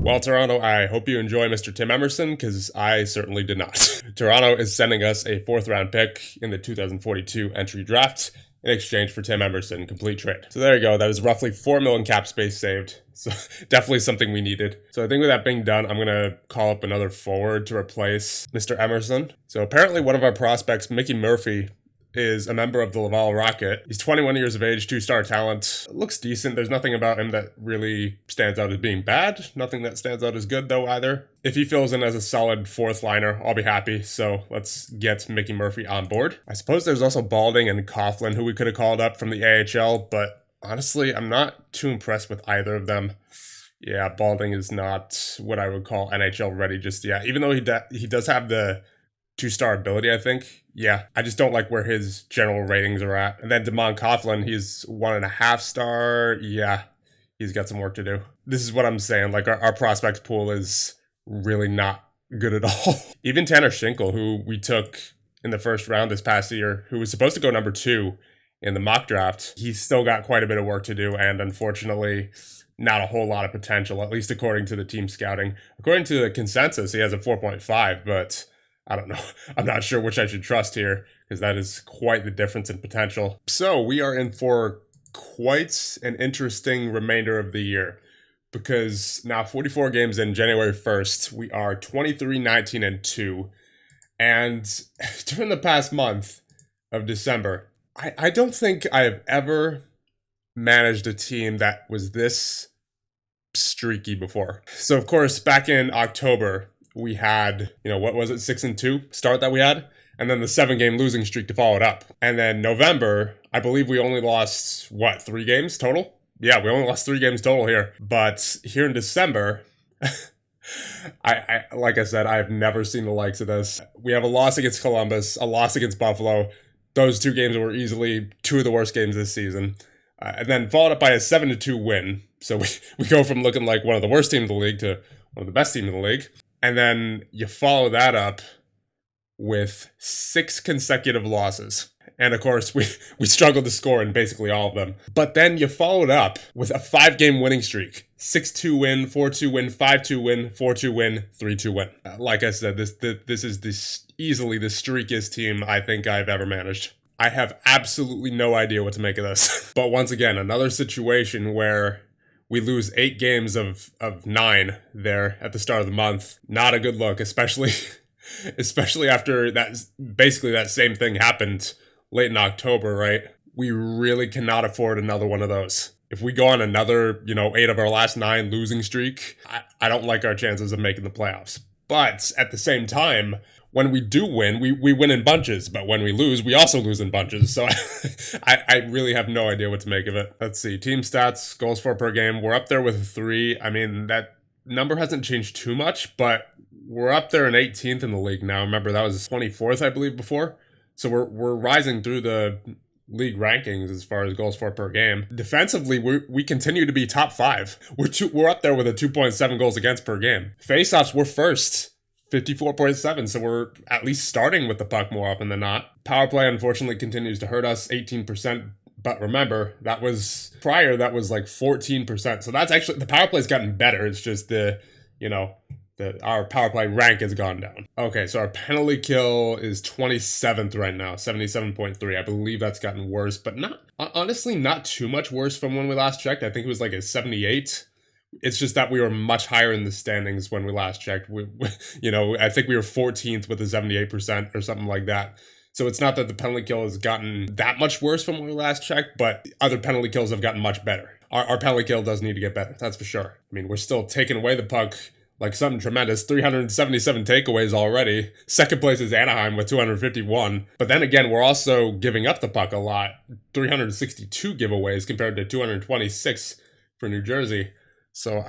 Well, Toronto, I hope you enjoy Mr. Tim Emerson, because I certainly did not. Toronto is sending us a 4th-round pick in the 2042 entry draft in exchange for Tim Emerson, complete trade. So there you go. That is roughly $4 million cap space saved. So definitely something we needed. So I think with that being done, I'm going to call up another forward to replace Mr. Emerson. So apparently one of our prospects, Mickey Murphy, is a member of the Laval Rocket. He's 21 years of age, 2-star talent. Looks decent. There's nothing about him that really stands out as being bad. Nothing that stands out as good, though, either. If he fills in as a solid 4th liner, I'll be happy. So let's get Mickey Murphy on board. I suppose there's also Balding and Coughlin, who we could have called up from the AHL, but honestly, I'm not too impressed with either of them. Yeah, Balding is not what I would call NHL ready just yet. Even though he does have the 2-star ability, I think. Yeah, I just don't like where his general ratings are at. And then Damon Coughlin, he's 1.5 star. Yeah, he's got some work to do. This is what I'm saying. Like, our prospects pool is really not good at all. Even Tanner Schinkel, who we took in the 1st round this past year, who was supposed to go number 2 in the mock draft, he's still got quite a bit of work to do. And unfortunately, not a whole lot of potential, at least according to the team scouting. According to the consensus, he has a 4.5, but I don't know. I'm not sure which I should trust here, because that is quite the difference in potential. So we are in for quite an interesting remainder of the year, because now 44 games in, January 1st, we are 23-19-2. And during the past month of December, I don't think I have ever managed a team that was this streaky before. So of course, back in October, we had, what was it, 6-2 start that we had? And then the 7-game losing streak to follow it up. And then November, I believe we only lost, 3 games total? Yeah, we only lost 3 games total here. But here in December, I like I said, I've never seen the likes of this. We have a loss against Columbus, a loss against Buffalo. Those 2 games were easily 2 of the worst games this season. And then followed up by a 7-2 win. So we go from looking like one of the worst teams in the league to one of the best teams in the league. And then you follow that up with 6 consecutive losses. And of course, we struggled to score in basically all of them. But then you followed up with a 5-game winning streak. 6-2 win, 4-2 win, 5-2 win, 4-2 win, 3-2 win. Like I said, this is easily the streakiest team I think I've ever managed. I have absolutely no idea what to make of this. But once again, another situation where we lose 8 games of 9 there at the start of the month. Not a good look, especially after that same thing happened late in October, right? We really cannot afford another one of those. If we go on another, 8 of our last 9 losing streak, I don't like our chances of making the playoffs. But at the same time, when we do win, we win in bunches. But when we lose, we also lose in bunches. So I really have no idea what to make of it. Let's see. Team stats, goals for per game. We're up there with 3. I mean, that number hasn't changed too much, but we're up there in 18th in the league now. Remember, that was 24th, I believe, before. So we're rising through the league rankings as far as goals for per game. Defensively, we continue to be top 5. We're up there with a 2.7 goals against per game. Faceoffs, we're first. 54.7, so we're at least starting with the puck more often than not. Power play, unfortunately, continues to hurt us, 18%. But remember, that was like 14%. So that's actually, the power play's gotten better. It's just our power play rank has gone down. Okay, so our penalty kill is 27th right now, 77.3. I believe that's gotten worse, but honestly, not too much worse from when we last checked. I think it was like a 78. It's just that we were much higher in the standings when we last checked. I think we were 14th with a 78% or something like that. So it's not that the penalty kill has gotten that much worse from when we last checked, but other penalty kills have gotten much better. Our penalty kill does need to get better, that's for sure. I mean, we're still taking away the puck like something tremendous. 377 takeaways already. Second place is Anaheim with 251. But then again, we're also giving up the puck a lot. 362 giveaways compared to 226 for New Jersey. So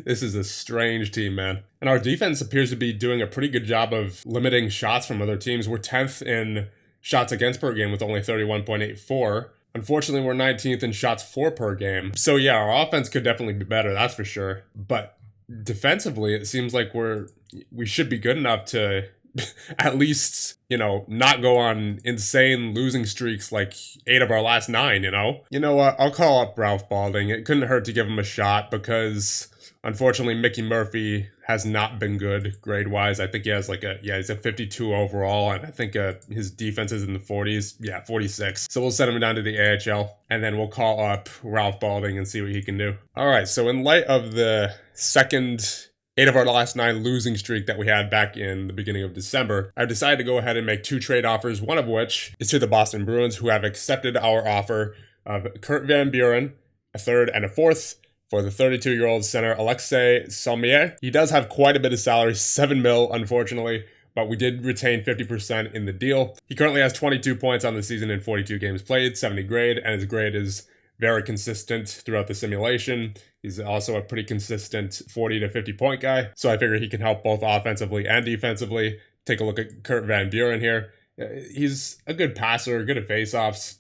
this is a strange team, man. And our defense appears to be doing a pretty good job of limiting shots from other teams. We're 10th in shots against per game with only 31.84. Unfortunately, we're 19th in shots for per game. So yeah, our offense could definitely be better, that's for sure. But defensively, it seems like we should be good enough to at least, not go on insane losing streaks like 8 of our last 9, You know what? I'll call up Ralph Balding. It couldn't hurt to give him a shot because unfortunately Mickey Murphy has not been good grade-wise. I think he has he's a 52 overall, and I think his defense is in the 40s. Yeah, 46. So we'll send him down to the AHL, and then we'll call up Ralph Balding and see what he can do. All right, so in light of the second 8 of our last 9 losing streak that we had back in the beginning of December, I've decided to go ahead and make 2 trade offers, one of which is to the Boston Bruins, who have accepted our offer of Kurt Van Buren, a third and a fourth, for the 32-year-old center Alexei Sommier. He does have quite a bit of salary, $7 million, unfortunately, but we did retain 50% in the deal. He currently has 22 points on the season in 42 games played, 70 grade, and his grade is very consistent throughout the simulation. He's also a pretty consistent 40 to 50 point guy, so I figure he can help both offensively and defensively. Take a look at Kurt Van Buren here. He's a good passer, good at faceoffs,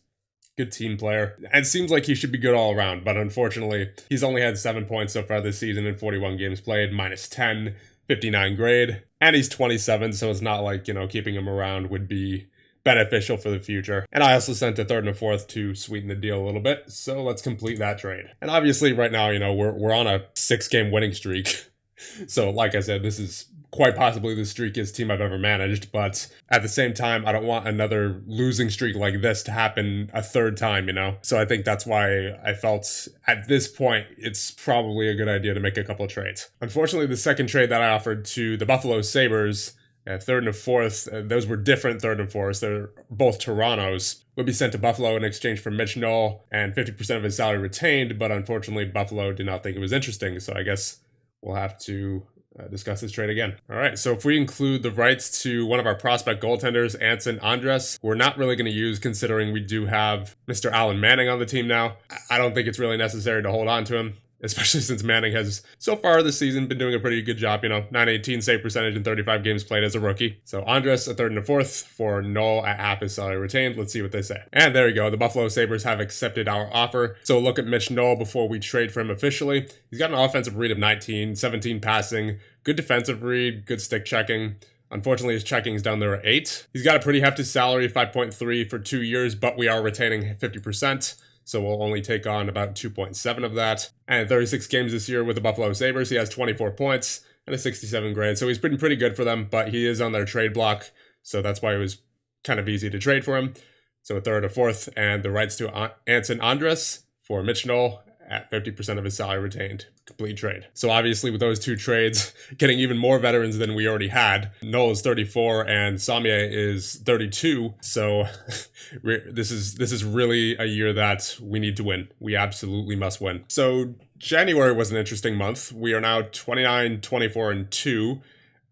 good team player, and seems like he should be good all around, but unfortunately, he's only had 7 points so far this season in 41 games played, -10, 59 grade, and he's 27, so it's not like, keeping him around would be beneficial for the future. And I also sent a third and a fourth to sweeten the deal a little bit, so let's complete that trade. And obviously, right now, we're on a 6-game winning streak, so like I said, this is quite possibly the streakiest team I've ever managed, but at the same time, I don't want another losing streak like this to happen a third time, So I think that's why I felt at this point, it's probably a good idea to make a couple of trades. Unfortunately, the second trade that I offered to the Buffalo Sabres, third and a fourth, those were different third and fourths. They're both Toronto's. Would be sent to Buffalo in exchange for Mitch Knoll and 50% of his salary retained, but unfortunately, Buffalo did not think it was interesting, so I guess we'll have to discuss this trade again. All right, so if we include the rights to one of our prospect goaltenders, Anson Andres, we're not really going to use considering we do have Mr. Alan Manning on the team now. I don't think it's really necessary to hold on to him, especially since Manning has, so far this season, been doing a pretty good job, .918 save percentage in 35 games played as a rookie. So Andres, a third and a fourth, for Knoll at half his salary retained. Let's see what they say. And there you go. The Buffalo Sabres have accepted our offer. So look at Mitch Knoll before we trade for him officially. He's got an offensive read of 19, 17 passing, good defensive read, good stick checking. Unfortunately, his checking is down there at 8. He's got a pretty hefty salary, 5.3 for 2 years, but we are retaining 50%. So we'll only take on about 2.7 of that. And 36 games this year with the Buffalo Sabres, he has 24 points and a 67 grade. So he's been pretty good for them, but he is on their trade block. So that's why it was kind of easy to trade for him. So a third, a fourth, and the rights to Anson Andres for Mitch Knoll at 50% of his salary retained. Complete trade. So obviously with those 2 trades, getting even more veterans than we already had. Knoll is 34 and Sommier is 32. So this is really a year that we need to win. We absolutely must win. So January was an interesting month. We are now 29, 24, and 2.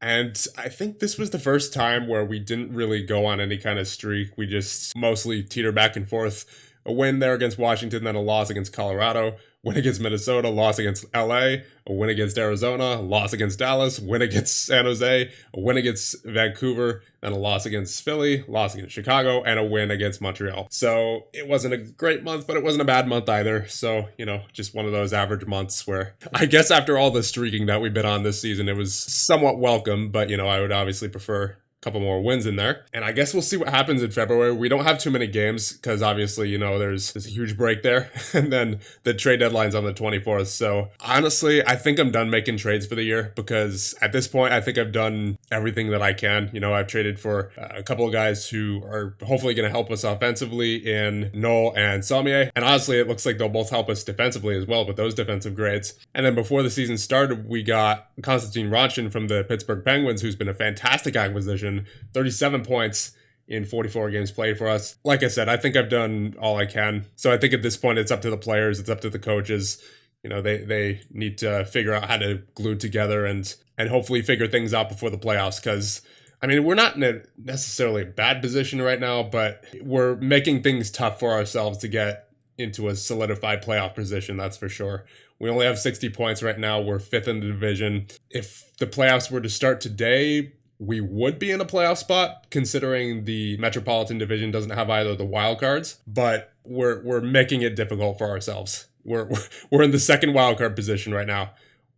And I think this was the first time where we didn't really go on any kind of streak. We just mostly teeter back and forth. A win there against Washington, then a loss against Colorado, win against Minnesota, loss against LA, a win against Arizona, loss against Dallas, win against San Jose, a win against Vancouver, then a loss against Philly, loss against Chicago, and a win against Montreal. So it wasn't a great month, but it wasn't a bad month either. So, just one of those average months where I guess after all the streaking that we've been on this season, it was somewhat welcome, but, I would obviously prefer couple more wins in there. And I guess we'll see what happens in February. We don't have too many games because obviously, there's a huge break there. And then the trade deadline's on the 24th. So honestly, I think I'm done making trades for the year because at this point, I think I've done everything that I can. I've traded for a couple of guys who are hopefully going to help us offensively in Knoll and Sommier. And honestly, it looks like they'll both help us defensively as well with those defensive grades. And then before the season started, we got Konstantin Ranchin from the Pittsburgh Penguins, who's been a fantastic acquisition. 37 points in 44 games played for us. Like I said, I think I've done all I can. So I think at this point, it's up to the players. It's up to the coaches. They need to figure out how to glue together and hopefully figure things out before the playoffs. Because, we're not in a necessarily bad position right now, but we're making things tough for ourselves to get into a solidified playoff position. That's for sure. We only have 60 points right now. We're 5th in the division. If the playoffs were to start today, we would be in a playoff spot, considering the Metropolitan Division doesn't have either of the wildcards, but we're making it difficult for ourselves. We're in the second wildcard position right now.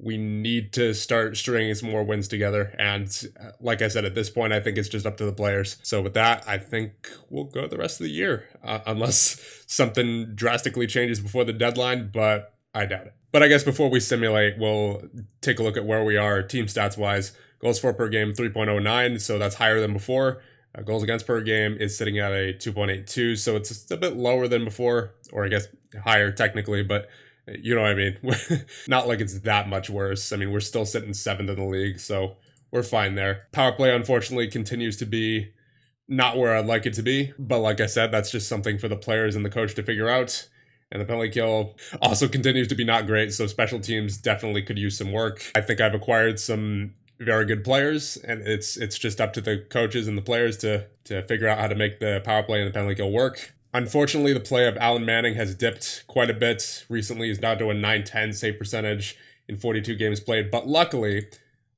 we need to start stringing some more wins together. And like I said, at this point, I think it's just up to the players. So with that, I think we'll go the rest of the year, unless something drastically changes before the deadline, but I doubt it. But I guess before we simulate, we'll take a look at where we are team stats wise. Goals for per game, 3.09, so that's higher than before. Goals against per game is sitting at a 2.82, so it's just a bit lower than before, or I guess higher technically, but you know what I mean. Not like it's that much worse. I mean, we're still sitting 7th in the league, so we're fine there. Power play, unfortunately, continues to be not where I'd like it to be, but like I said, that's just something for the players and the coach to figure out. And the penalty kill also continues to be not great, so special teams definitely could use some work. I think I've acquired some very good players, and it's just up to the coaches and the players to figure out how to make the power play and the penalty kill work. Unfortunately, the play of Alan Manning has dipped quite a bit recently. He's now doing 910 save percentage in 42 games played, but luckily,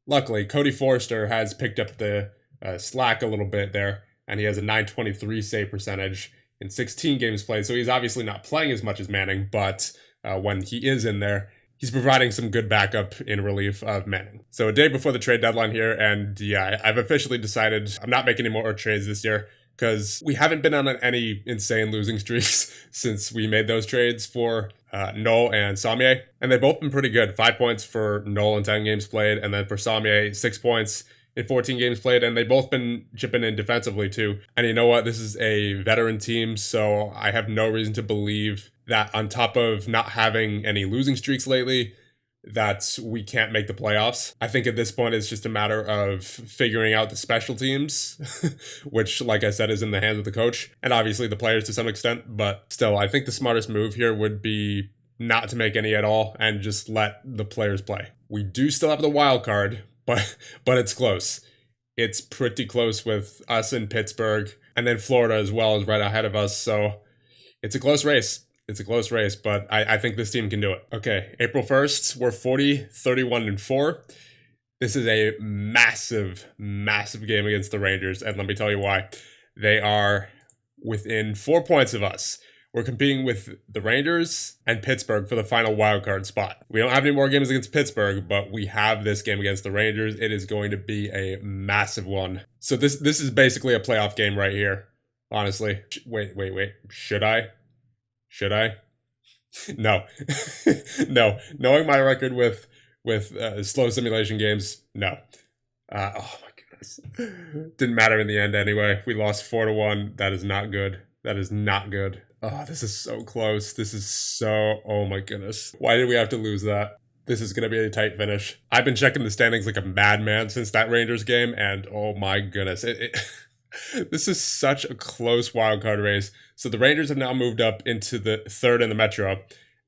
Cody Forster has picked up the slack a little bit there, and he has a 923 save percentage in 16 games played, so he's obviously not playing as much as Manning, but when he is in there, he's providing some good backup in relief of Manning. So a day before the trade deadline here, and yeah, I've officially decided I'm not making any more trades this year because we haven't been on any insane losing streaks since we made those trades for Noel and Sommier, and they've both been pretty good. 5 points for Noel in 10 games played, and then for Sommier, 6 points in 14 games played, and they've both been chipping in defensively too. And you know what? This is a veteran team, so I have no reason to believe that on top of not having any losing streaks lately, that we can't make the playoffs. I think at this point it's just a matter of figuring out the special teams, which, like I said, is in the hands of the coach and obviously the players to some extent. But still, I think the smartest move here would be not to make any at all and just let the players play. We do still have the wild card, but it's close. It's pretty close with us in Pittsburgh, and then Florida as well is right ahead of us. So it's a close race. It's a close race, but I think this team can do it. Okay, April 1st, we're 40, 31, and 4. This is a massive, massive game against the Rangers, and let me tell you why. They are within 4 points of us. We're competing with the Rangers and Pittsburgh for the final wildcard spot. We don't have any more games against Pittsburgh, but we have this game against the Rangers. It is going to be a massive one. So this is basically a playoff game right here, honestly. Wait. Should I? No. No. Knowing my record with slow simulation games, no. Oh my goodness. Didn't matter in the end anyway. We lost 4-1. That is not good. That is not good. Oh, this is so close. This is so... Oh my goodness. Why did we have to lose that? This is going to be a tight finish. I've been checking the standings like a madman since that Rangers game, and oh my goodness. This is such a close wildcard race. So the Rangers have now moved up into the third in the Metro,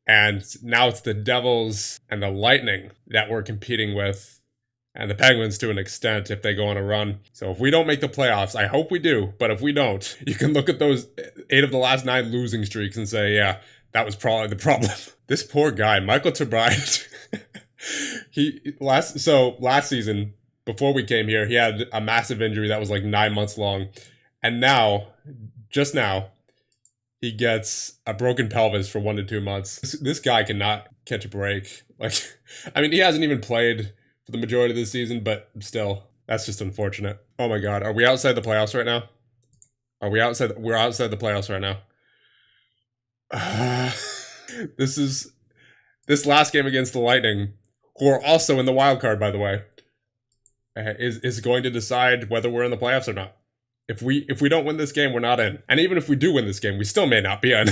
and now it's the Devils and the Lightning that we're competing with, and the Penguins to an extent if they go on a run. So if we don't make the playoffs, I hope we do, but if we don't, you can look at those 8 of the last 9 losing streaks and say, yeah, that was probably the problem. This poor guy, Michael Turbine, last season, before we came here, he had a massive injury that was like 9 months long. And now, just now, he gets a broken pelvis for 1 to 2 months. This guy cannot catch a break. I mean, he hasn't even played for the majority of the season, but still, that's just unfortunate. Oh my God, are we outside the playoffs right now? We're outside the playoffs right now. This last game against the Lightning, who are also in the wild card, by the way, is going to decide whether we're in the playoffs or not. If we don't win this game, we're not in. And even if we do win this game, we still may not be in.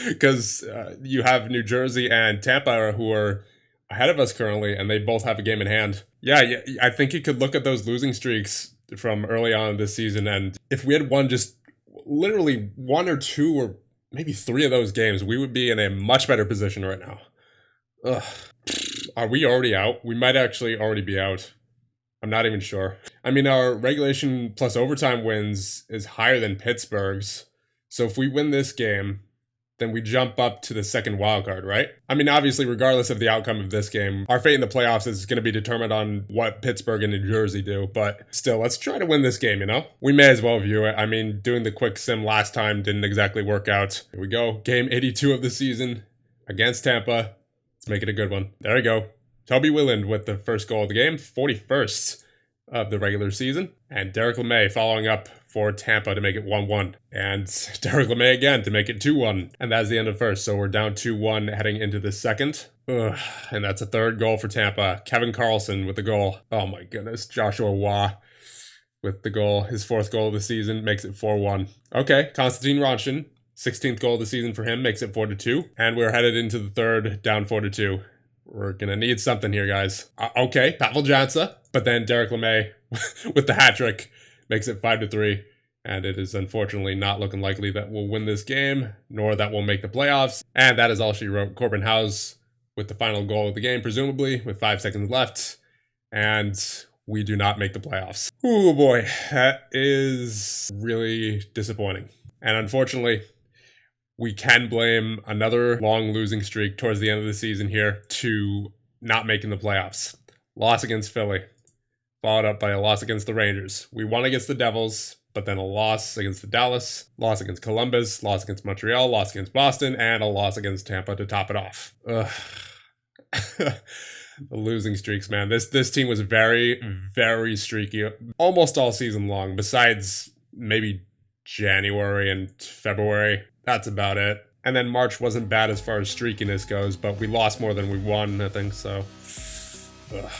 Because you have New Jersey and Tampa who are ahead of us currently, and they both have a game in hand. Yeah, I think you could look at those losing streaks from early on this season, and if we had won just literally 1 or 2 or maybe 3 of those games, we would be in a much better position right now. Ugh. Are we already out? We might actually already be out. I'm not even sure. I mean, our regulation plus overtime wins is higher than Pittsburgh's. So if we win this game, then we jump up to the second wild card, right? I mean, obviously, regardless of the outcome of this game, our fate in the playoffs is going to be determined on what Pittsburgh and New Jersey do. But still, let's try to win this game, you know? We may as well view it. I mean, doing the quick sim last time didn't exactly work out. Here we go. Game 82 of the season against Tampa. Let's make it a good one. There we go. Toby Willand with the first goal of the game, 41st of the regular season. And Derek LeMay following up for Tampa to make it 1-1. And Derek LeMay again to make it 2-1. And that's the end of first. So we're down 2-1 heading into the second. Ugh. And that's a third goal for Tampa. Kevin Carlson with the goal. Oh my goodness. Joshua Waugh with the goal. His fourth goal of the season makes it 4-1. Okay, Konstantin Ronshin, 16th goal of the season for him, makes it 4-2. And we're headed into the third, down 4-2. We're going to need something here, guys. Okay, Pavel Jansa. But then Derek LeMay with the hat trick makes it 5-3. And it is unfortunately not looking likely that we'll win this game, nor that we'll make the playoffs. And that is all she wrote. Corbin House with the final goal of the game, presumably, with 5 seconds left. And we do not make the playoffs. Oh boy, that is really disappointing. And unfortunately, we can blame another long losing streak towards the end of the season here to not making the playoffs. Loss against Philly, followed up by a loss against the Rangers. We won against the Devils, but then a loss against the Dallas, loss against Columbus, loss against Montreal, loss against Boston, and a loss against Tampa to top it off. Ugh. The losing streaks, man. This team was very, very streaky almost all season long, besides maybe January and February. That's about it. And then March wasn't bad as far as streakiness goes, but we lost more than we won, I think, so. Ugh.